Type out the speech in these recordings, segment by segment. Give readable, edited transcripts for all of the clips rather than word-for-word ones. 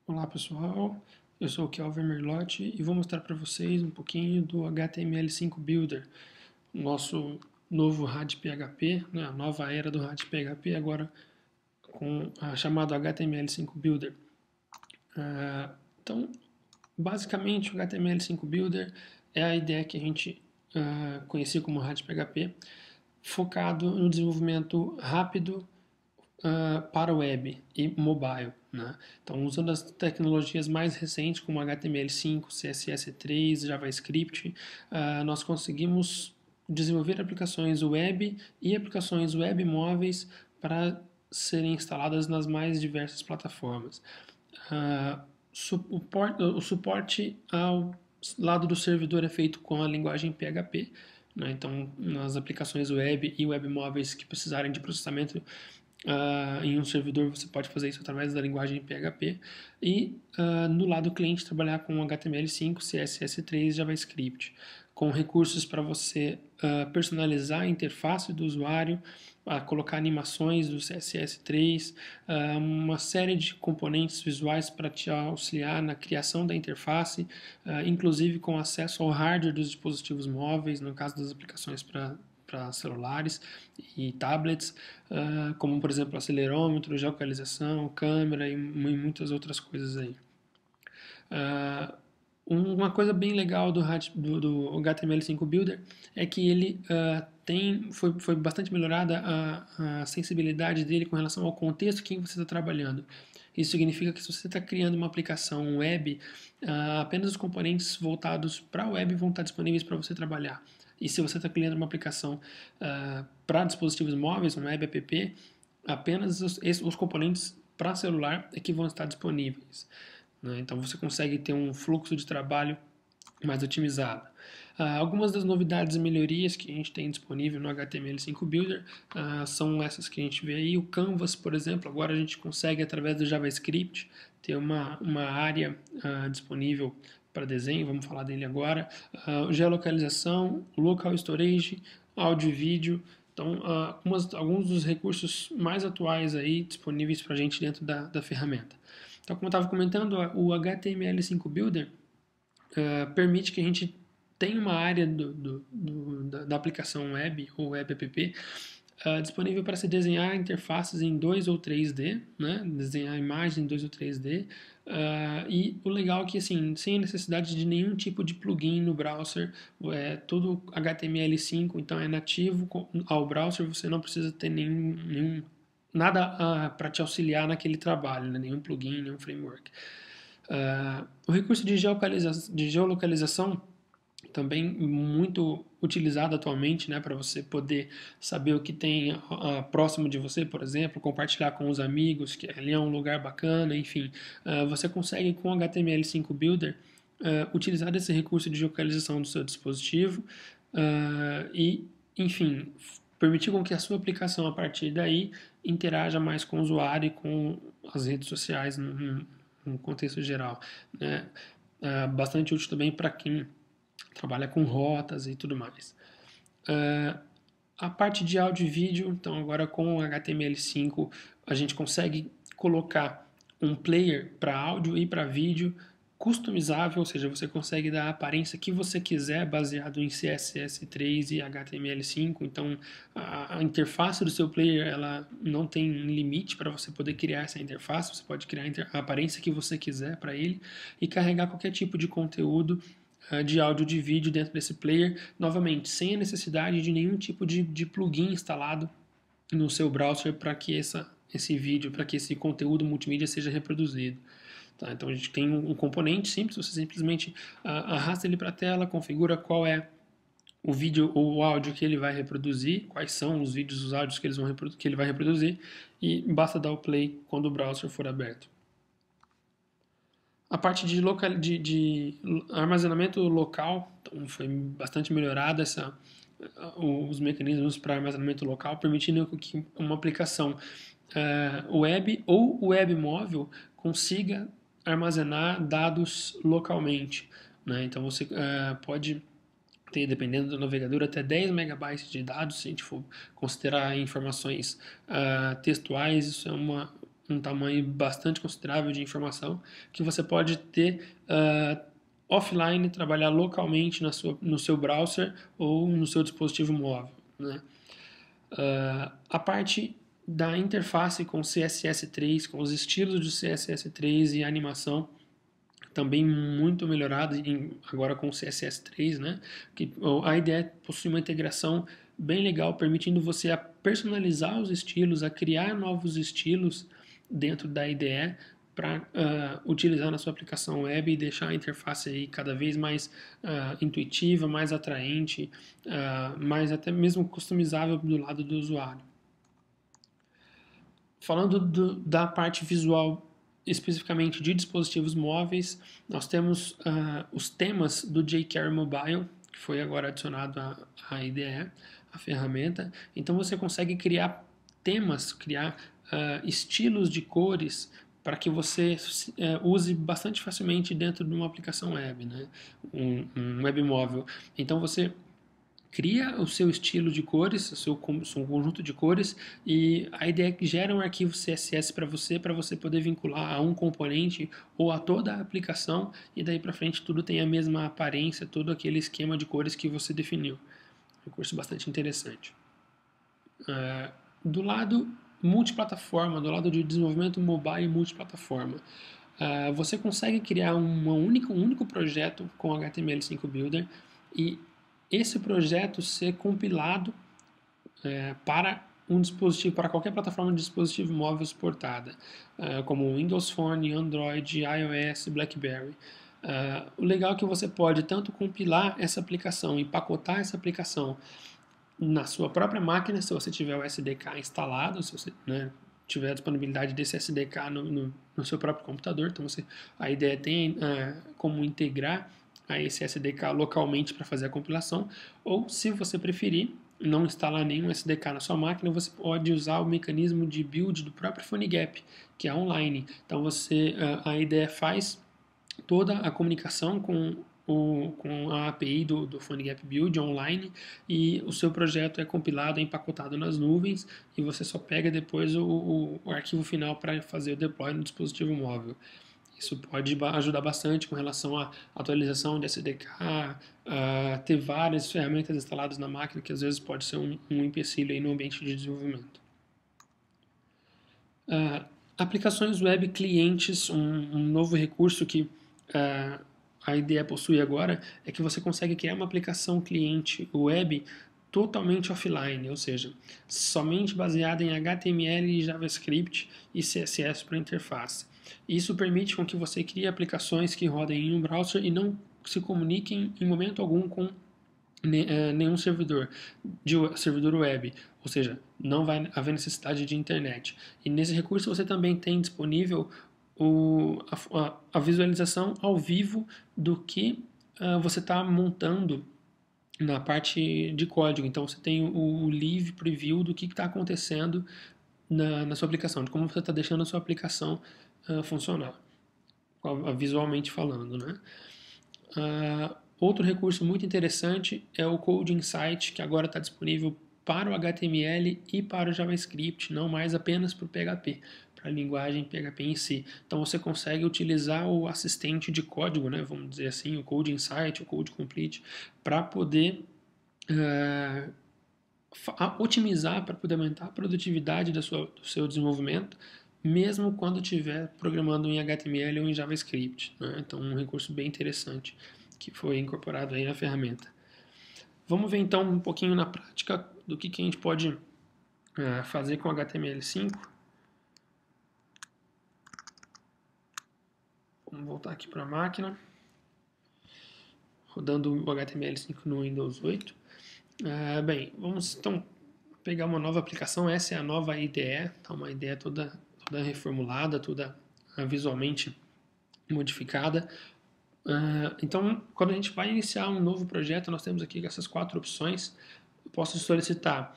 Olá pessoal, eu sou o Kelvin Merlotti e vou mostrar para vocês um pouquinho do HTML5 Builder, nosso novo RAD PHP, né, a nova era do RAD PHP agora com a chamado HTML5 Builder. Então, basicamente o HTML5 Builder é a ideia que a gente conhecia como RAD PHP, focado no desenvolvimento rápido para web e mobile. Né? Então, usando as tecnologias mais recentes, como HTML5, CSS3, JavaScript, nós conseguimos desenvolver aplicações web e aplicações web móveis para serem instaladas nas mais diversas plataformas. O suporte ao lado do servidor é feito com a linguagem PHP, né? Então, nas aplicações web e web móveis que precisarem de processamento em um servidor, você pode fazer isso através da linguagem PHP. E no lado cliente, trabalhar com HTML5, CSS3 e JavaScript, com recursos para você personalizar a interface do usuário, colocar animações do CSS3, uma série de componentes visuais para te auxiliar na criação da interface, inclusive com acesso ao hardware dos dispositivos móveis, no caso das aplicações para celulares e tablets, como por exemplo acelerômetro, geolocalização, câmera e muitas outras coisas aí. Uma coisa bem legal do HTML5 Builder é que ele foi bastante melhorada a sensibilidade dele com relação ao contexto que você está trabalhando. Isso significa que se você está criando uma aplicação web, apenas os componentes voltados para a web vão estar disponíveis para você trabalhar. E se você está criando uma aplicação para dispositivos móveis, um web app, apenas os componentes para celular é que vão estar disponíveis. Né? Então você consegue ter um fluxo de trabalho mais otimizado. Algumas das novidades e melhorias que a gente tem disponível no HTML5 Builder são essas que a gente vê aí. O Canvas, por exemplo, agora a gente consegue, através do JavaScript, ter uma área disponível para desenho, vamos falar dele agora. Geolocalização, local storage, áudio e vídeo. Então, alguns dos recursos mais atuais aí disponíveis para a gente dentro da ferramenta. Então, como eu estava comentando, o HTML5 Builder permite que a gente tenha uma área da aplicação web ou web app disponível para se desenhar interfaces em 2 ou 3D, né? Desenhar imagens em 2 ou 3D. E o legal é que, assim, sem a necessidade de nenhum tipo de plugin no browser, tudo HTML5, então é nativo ao browser, você não precisa ter nada para te auxiliar naquele trabalho, né? Nenhum plugin, nenhum framework. O recurso de geolocalização também muito utilizado atualmente, né, para você poder saber o que tem próximo de você, por exemplo, compartilhar com os amigos, que ali é um lugar bacana, enfim. Você consegue com o HTML5 Builder utilizar esse recurso de geolocalização do seu dispositivo e, enfim, permitir com que a sua aplicação a partir daí interaja mais com o usuário e com as redes sociais no contexto geral. Né? Bastante útil também para quem trabalha com rotas e tudo mais. A parte de áudio e vídeo, então agora com o HTML5 a gente consegue colocar um player para áudio e para vídeo customizável, ou seja, você consegue dar a aparência que você quiser baseado em CSS3 e HTML5. Então a interface do seu player ela não tem limite para você poder criar essa interface, você pode criar a aparência que você quiser para ele e carregar qualquer tipo de conteúdo de áudio de vídeo dentro desse player, novamente, sem a necessidade de nenhum tipo de plugin instalado no seu browser para que esse vídeo, para que esse conteúdo multimídia seja reproduzido. Tá? Então a gente tem um componente simples, você simplesmente arrasta ele para a tela, configura qual é o vídeo ou o áudio que ele vai reproduzir, quais são os vídeos, os áudios que ele vai reproduzir, e basta dar o play quando o browser for aberto. A parte de armazenamento local então, foi bastante melhorada os mecanismos para armazenamento local, permitindo que uma aplicação web ou web móvel consiga armazenar dados localmente. Né? Então você pode ter, dependendo do navegador, até 10 megabytes de dados, se a gente for considerar informações textuais, isso é um tamanho bastante considerável de informação que você pode ter offline, trabalhar localmente no seu browser ou no seu dispositivo móvel, né? A parte da interface com CSS3, com os estilos de CSS3 e animação, também muito melhorado agora com o CSS3, né? Que a IDE possui uma integração bem legal, permitindo você a personalizar os estilos, a criar novos estilos dentro da IDE para utilizar na sua aplicação web e deixar a interface aí cada vez mais intuitiva, mais atraente, mais até mesmo customizável do lado do usuário. Falando da parte visual especificamente de dispositivos móveis, nós temos os temas do jQuery Mobile, que foi agora adicionado à IDE, a ferramenta. Então você consegue criar temas, criar estilos de cores para que você use bastante facilmente dentro de uma aplicação web, né? um web móvel. Então você cria o seu estilo de cores, o seu conjunto de cores, e a ideia é que gera um arquivo CSS para você poder vincular a um componente ou a toda a aplicação, e daí para frente tudo tem a mesma aparência, todo aquele esquema de cores que você definiu. Recurso bastante interessante. Do lado multiplataforma, do lado de desenvolvimento mobile multiplataforma, você consegue criar um único projeto com HTML5 Builder e esse projeto ser compilado para um dispositivo, para qualquer plataforma de dispositivo móvel suportada, como Windows Phone, Android, iOS, BlackBerry. O legal é que você pode tanto compilar essa aplicação, empacotar essa aplicação na sua própria máquina, se você tiver o SDK instalado, se você tiver a disponibilidade desse SDK no seu próprio computador. Então a ideia tem como integrar a esse SDK localmente para fazer a compilação, ou se você preferir não instalar nenhum SDK na sua máquina, você pode usar o mecanismo de build do próprio PhoneGap, que é online. Então a ideia faz toda a comunicação com a API do PhoneGap Build online, e o seu projeto é compilado, é empacotado nas nuvens, e você só pega depois o arquivo final para fazer o deploy no dispositivo móvel. Isso pode ajudar bastante com relação à atualização de SDK, ter várias ferramentas instaladas na máquina, que às vezes pode ser um empecilho aí no ambiente de desenvolvimento. Aplicações web clientes, um novo recurso que a IDE possui agora é que você consegue criar uma aplicação cliente web totalmente offline, ou seja, somente baseada em HTML, JavaScript e CSS para interface. Isso permite com que você crie aplicações que rodem em um browser e não se comuniquem em momento algum com nenhum servidor web, ou seja, não vai haver necessidade de internet. E nesse recurso você também tem disponível a visualização ao vivo do que você está montando na parte de código. Então você tem o live preview do que está acontecendo na sua aplicação, de como você está deixando a sua aplicação funcionar, visualmente falando, né? Outro recurso muito interessante é o Code Insight, que agora está disponível para o HTML e para o JavaScript, não mais apenas para o PHP, para a linguagem PHP em si. Então você consegue utilizar o assistente de código, né, vamos dizer assim, o Code Insight, o Code Complete, para poder otimizar, para poder aumentar a produtividade do seu desenvolvimento, mesmo quando estiver programando em HTML ou em JavaScript, né? Então um recurso bem interessante que foi incorporado aí na ferramenta. Vamos ver então um pouquinho na prática do que a gente pode fazer com HTML5. Vamos voltar aqui para a máquina, rodando o HTML5 no Windows 8. Bem, vamos então pegar uma nova aplicação. Essa é a nova IDE, tá? Uma IDE toda reformulada, toda visualmente modificada. Então, quando a gente vai iniciar um novo projeto, nós temos aqui essas 4 opções. Eu posso solicitar,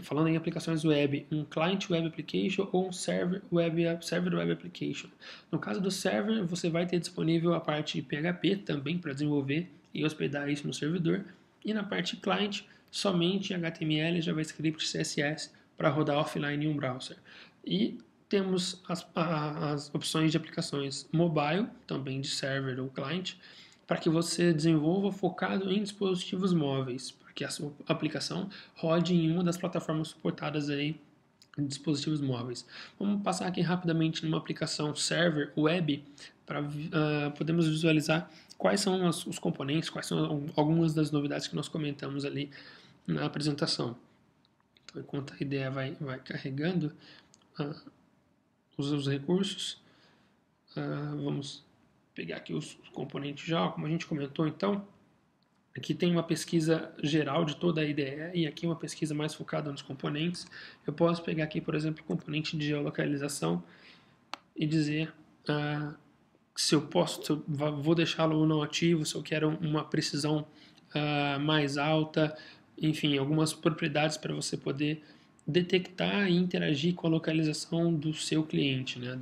falando em aplicações web, um Client Web Application ou um Server Web Application. No caso do Server, você vai ter disponível a parte de PHP também para desenvolver e hospedar isso no servidor. E na parte Client, somente HTML, JavaScript, CSS para rodar offline em um browser. E temos as opções de aplicações mobile, também de server ou client, para que você desenvolva focado em dispositivos móveis, porque a sua aplicação rode em uma das plataformas suportadas aí em dispositivos móveis. Vamos passar aqui rapidamente numa aplicação server web para podemos visualizar quais são os componentes, quais são algumas das novidades que nós comentamos ali na apresentação. Então, enquanto a ideia vai carregando os recursos, vamos pegar aqui os componentes já, como a gente comentou. Então, aqui tem uma pesquisa geral de toda a IDE e aqui uma pesquisa mais focada nos componentes. Eu posso pegar aqui, por exemplo, o componente de geolocalização e dizer se eu vou deixá-lo não ativo, se eu quero uma precisão mais alta, enfim, algumas propriedades para você poder detectar e interagir com a localização do seu cliente, né,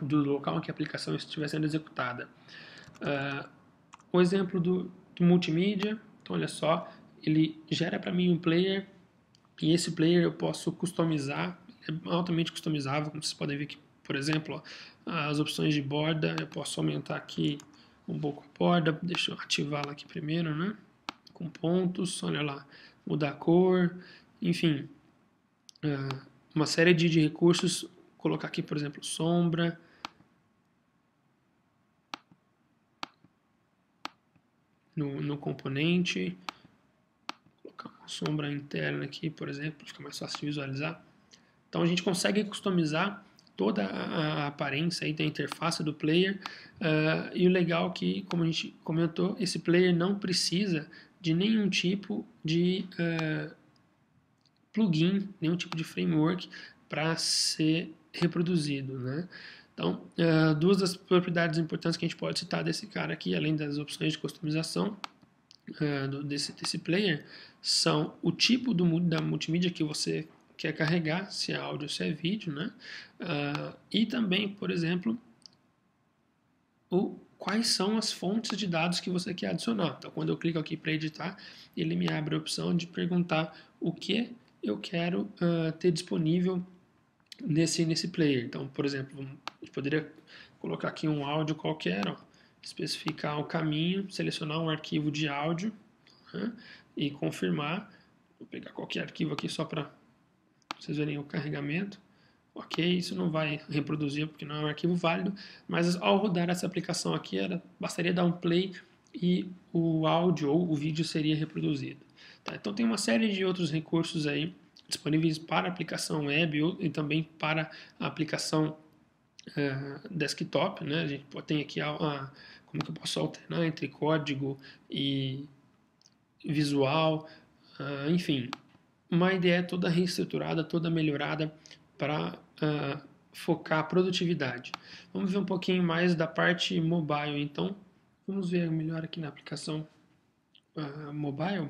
do local em que a aplicação estiver sendo executada. O exemplo do multimídia, então olha só, ele gera para mim um player e esse player eu posso customizar, é altamente customizável, como vocês podem ver aqui, por exemplo, ó, as opções de borda, eu posso aumentar aqui um pouco a borda, deixa eu ativá-la aqui primeiro, né, com pontos, olha lá, mudar a cor, enfim, uma série de recursos, colocar aqui, por exemplo, sombra, no componente, colocar uma sombra interna aqui, por exemplo, fica mais fácil de visualizar. Então a gente consegue customizar toda a aparência aí da interface do player, e o legal é que, como a gente comentou, esse player não precisa de nenhum tipo de plugin, nenhum tipo de framework para ser reproduzido, né? Então, duas das propriedades importantes que a gente pode citar desse cara aqui, além das opções de customização desse player, são o tipo da multimídia que você quer carregar, se é áudio ou se é vídeo, né? E também, por exemplo, quais são as fontes de dados que você quer adicionar. Então, quando eu clico aqui para editar, ele me abre a opção de perguntar o que eu quero ter disponível nesse player. Então, por exemplo, eu poderia colocar aqui um áudio qualquer, ó, especificar o caminho, selecionar um arquivo de áudio, né, e confirmar. Vou pegar qualquer arquivo aqui só para vocês verem o carregamento. Ok, isso não vai reproduzir porque não é um arquivo válido, mas ao rodar essa aplicação aqui, bastaria dar um play e o áudio ou o vídeo seria reproduzido. Tá? Então tem uma série de outros recursos aí disponíveis para a aplicação web e também para a aplicação desktop, né? A gente tem aqui como que eu posso alternar entre código e visual, enfim, uma ideia toda reestruturada, toda melhorada para focar a produtividade. Vamos ver um pouquinho mais da parte mobile, então. Vamos ver melhor aqui na aplicação mobile.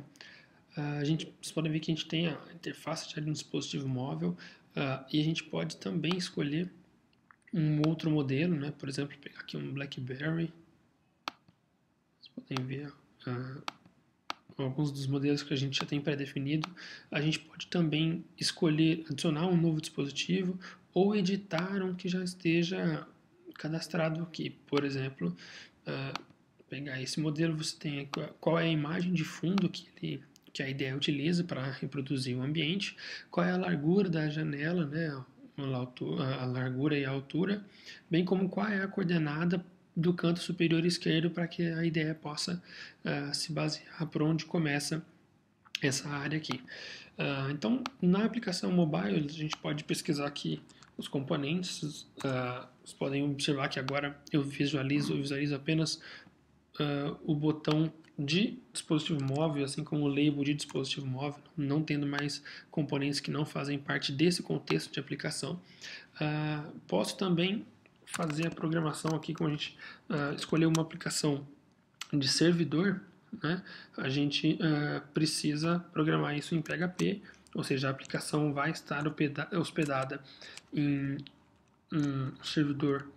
Vocês podem ver que a gente tem a interface de um dispositivo móvel e a gente pode também escolher um outro modelo, né? Por exemplo, pegar aqui um BlackBerry. Vocês podem ver alguns dos modelos que a gente já tem pré-definido. A gente pode também escolher adicionar um novo dispositivo ou editar um que já esteja cadastrado aqui. Por exemplo, pegar esse modelo, você tem qual é a imagem de fundo que a IDE utiliza para reproduzir o ambiente, qual é a largura da janela, né, a largura e a altura, bem como qual é a coordenada do canto superior esquerdo para que a IDE possa se basear por onde começa essa área aqui. Então, na aplicação mobile, a gente pode pesquisar aqui os componentes. Vocês podem observar que agora eu visualizo apenas o botão de dispositivo móvel, assim como o label de dispositivo móvel, não tendo mais componentes que não fazem parte desse contexto de aplicação. Posso também fazer a programação aqui, como a gente escolheu uma aplicação de servidor, né? A gente precisa programar isso em PHP, ou seja, a aplicação vai estar hospedada em um servidor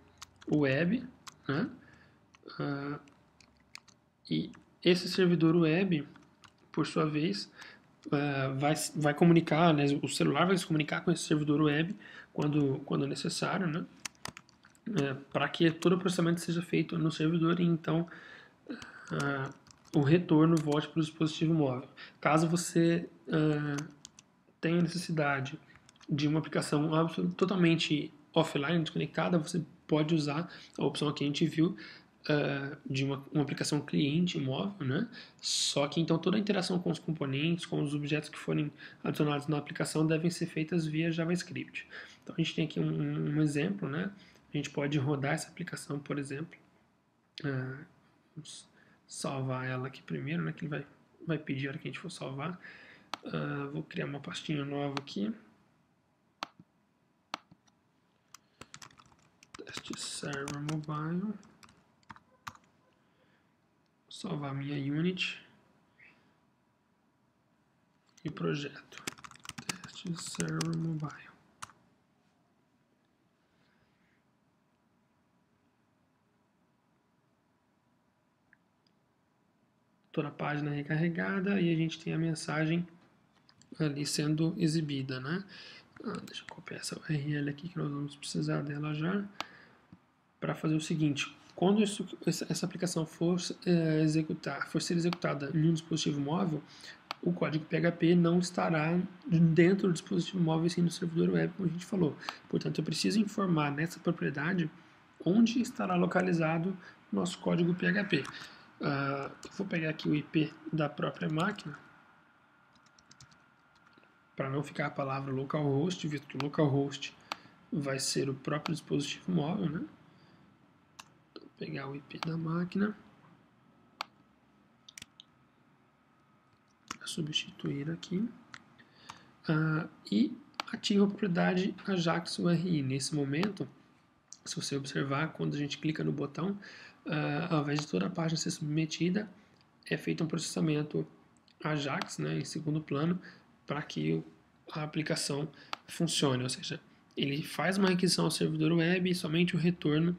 web, né? E esse servidor web, por sua vez, vai comunicar, né, o celular vai se comunicar com esse servidor web quando necessário, né? Para que todo o processamento seja feito no servidor e então o retorno volte para o dispositivo móvel. Caso você tenha necessidade de uma aplicação totalmente offline, desconectada, você pode usar a opção que a gente viu de uma aplicação cliente móvel, né? Só que então toda a interação com os componentes, com os objetos que forem adicionados na aplicação devem ser feitas via JavaScript. Então a gente tem aqui um exemplo, né? A gente pode rodar essa aplicação, por exemplo. Vamos salvar ela aqui primeiro, né? Que ele vai pedir a hora que a gente for salvar. Vou criar uma pastinha nova aqui. Test Server Mobile. Salvar minha unit e projeto. Test Server Mobile. Toda a página recarregada e a gente tem a mensagem ali sendo exibida, né? Deixa eu copiar essa URL aqui que nós vamos precisar dela já para fazer o seguinte: quando essa aplicação for ser executada em um dispositivo móvel, o código PHP não estará dentro do dispositivo móvel, sim no servidor web, como a gente falou. Portanto, eu preciso informar nessa propriedade onde estará localizado o nosso código PHP. Eu vou pegar aqui o IP da própria máquina, para não ficar a palavra localhost, visto que o localhost vai ser o próprio dispositivo móvel, né? Então, vou pegar o IP da máquina, substituir aqui, e ativo a propriedade Ajax URI. Nesse momento, se você observar, quando a gente clica no botão, ao invés de toda a página ser submetida, é feito um processamento Ajax, né, em segundo plano, para que a aplicação funcione, ou seja, ele faz uma requisição ao servidor web e somente o retorno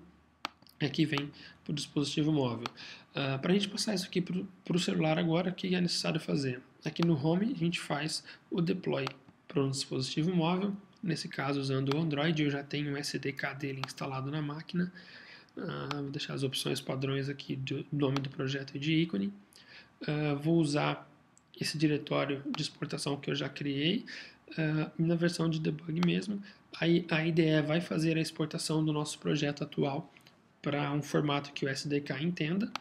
é que vem para o dispositivo móvel. Para a gente passar isso aqui para o celular agora, o que é necessário fazer? Aqui no Home a gente faz o deploy para um dispositivo móvel, nesse caso usando o Android, eu já tenho o SDK dele instalado na máquina. Vou deixar as opções padrões aqui do nome do projeto e de ícone. Vou usar esse diretório de exportação que eu já criei, na versão de debug mesmo. Aí a IDE vai fazer a exportação do nosso projeto atual para um formato que o SDK entenda,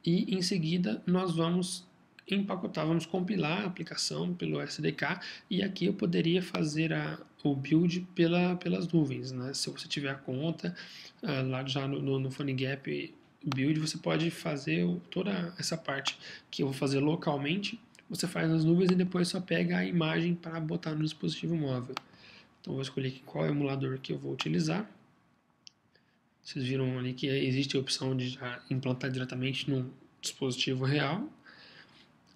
e em seguida nós vamos empacotar, vamos compilar a aplicação pelo SDK, e aqui eu poderia fazer o build pelas nuvens, né? Se você tiver a conta lá já no PhoneGap Build, você pode fazer toda essa parte que eu vou fazer localmente, você faz nas nuvens e depois só pega a imagem para botar no dispositivo móvel. Então vou escolher aqui qual emulador que eu vou utilizar. Vocês viram ali que existe a opção de já implantar diretamente no dispositivo real.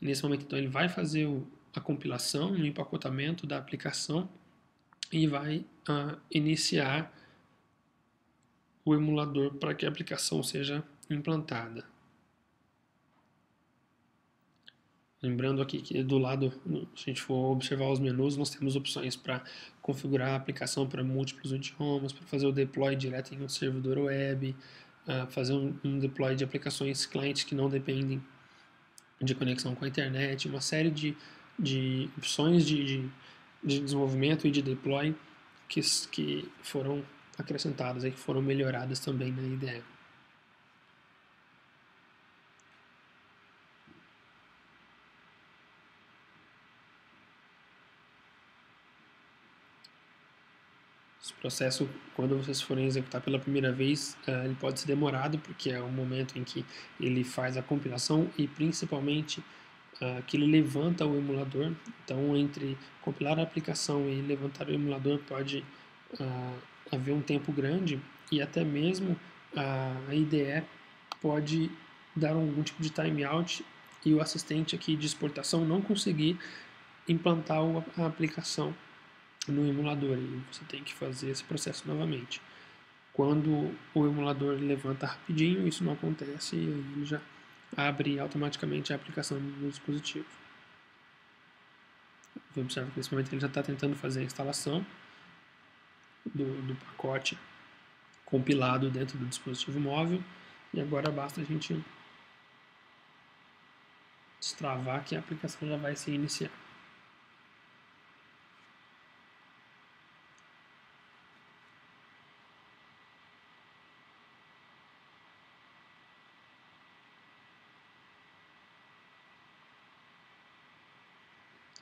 Nesse momento, então, ele vai fazer a compilação, o empacotamento da aplicação e vai iniciar o emulador para que a aplicação seja implantada. Lembrando aqui que do lado, se a gente for observar os menus, nós temos opções para configurar a aplicação para múltiplos idiomas, para fazer o deploy direto em um servidor web, fazer um deploy de aplicações clientes que não dependem de conexão com a internet, uma série de opções de desenvolvimento e de deploy que foram acrescentadas e que foram melhoradas também na IDE. Esse processo, quando vocês forem executar pela primeira vez, ele pode ser demorado, porque é o momento em que ele faz a compilação e principalmente que ele levanta o emulador. Então, entre compilar a aplicação e levantar o emulador pode haver um tempo grande, e até mesmo a IDE pode dar algum tipo de timeout e o assistente aqui de exportação não conseguir implantar a aplicação no emulador, e você tem que fazer esse processo novamente. Quando o emulador levanta rapidinho, isso não acontece e ele já abre automaticamente a aplicação no dispositivo. Observa que nesse momento ele já está tentando fazer a instalação. do pacote compilado dentro do dispositivo móvel. E agora basta a gente destravar que a aplicação já vai se iniciar.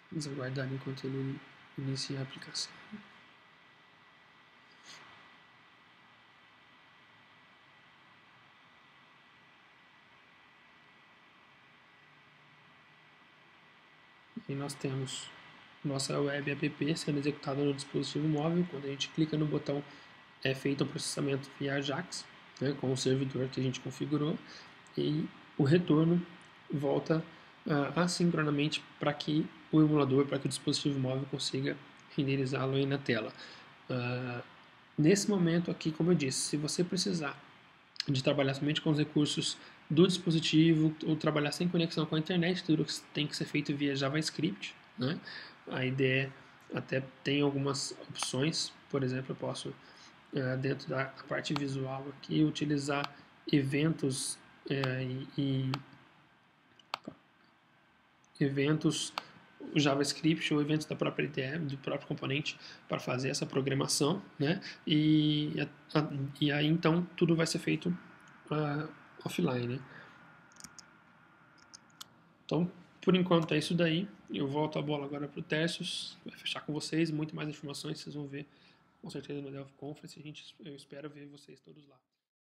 Vamos aguardar enquanto ele inicia a aplicação. E nós temos nossa web app sendo executada no dispositivo móvel. Quando a gente clica no botão, é feito o processamento via Ajax, né, com o servidor que a gente configurou, e o retorno volta assincronamente para que o emulador, para que o dispositivo móvel consiga renderizá-lo aí na tela. Nesse momento aqui, como eu disse, se você precisar de trabalhar somente com os recursos do dispositivo ou trabalhar sem conexão com a internet, tudo tem que ser feito via JavaScript, né? A IDE até tem algumas opções, por exemplo, eu posso, dentro da parte visual aqui, utilizar eventos e eventos JavaScript ou eventos da própria IDE, do próprio componente, para fazer essa programação, né? E aí então tudo vai ser feito offline, né? Então, por enquanto é isso daí. Eu volto a bola agora para o Tercius, vai fechar com vocês, muito mais informações vocês vão ver com certeza no Delphi Conference. Eu espero ver vocês todos lá.